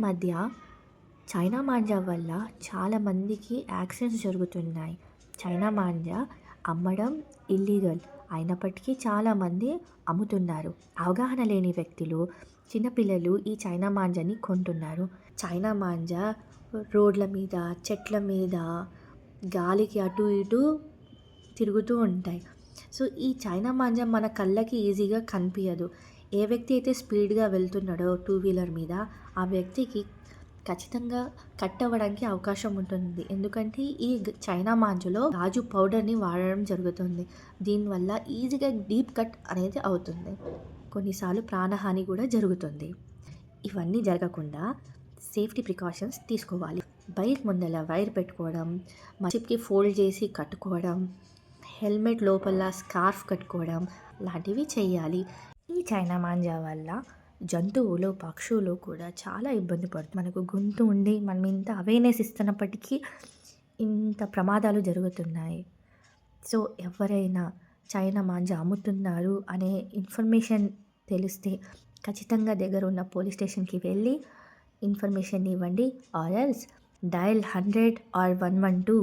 మధ్య చైనా మాంజా వల్ల చాలామందికి యాక్సిడెంట్స్ జరుగుతున్నాయి. చైనా మాంజా అమ్మడం ఇల్లీగల్ అయినప్పటికీ చాలామంది అమ్ముతున్నారు. అవగాహన లేని వ్యక్తులు, చిన్నపిల్లలు ఈ చైనా మాంజాని కొంటున్నారు. చైనా మాంజా రోడ్ల మీద, చెట్ల మీద, గాలికి అటు ఇటు తిరుగుతూ ఉంటాయి. సో ఈ చైనా మాంజా మన కళ్ళకి ఈజీగా కనిపించదు. ఏ వ్యక్తి అయితే స్పీడ్గా వెళ్తున్నాడో టూ వీలర్ మీద, ఆ వ్యక్తికి ఖచ్చితంగా కట్ అవ్వడానికి అవకాశం ఉంటుంది. ఎందుకంటే ఈ చైనా మాంజులో గాజు పౌడర్ని వాడడం జరుగుతుంది. దీనివల్ల ఈజీగా డీప్ కట్ అనేది అవుతుంది. కొన్నిసార్లు ప్రాణహాని కూడా జరుగుతుంది. ఇవన్నీ జరగకుండా సేఫ్టీ ప్రికాషన్స్ తీసుకోవాలి. బైక్ ముందర వైర్ పెట్టుకోవడం, చిప్కి ఫోల్డ్ చేసి కట్టుకోవడం, హెల్మెట్ లోపల స్కార్ఫ్ కట్టుకోవడం లాంటివి చేయాలి. ఈ చైనా మాంజా వల్ల జంతువులు, పక్షులు కూడా చాలా ఇబ్బంది పడుతుంది. మనకు గొంతు ఉండి మనం ఇంత అవేర్నెస్ ఇస్తున్నప్పటికీ ఇంత ప్రమాదాలు జరుగుతున్నాయి. సో ఎవరైనా చైనా మాంజా అమ్ముతున్నారు అనే ఇన్ఫర్మేషన్ తెలిస్తే ఖచ్చితంగా దగ్గర ఉన్న పోలీస్ స్టేషన్కి వెళ్ళి ఇన్ఫర్మేషన్ ఇవ్వండి. Or else dial 100 or 112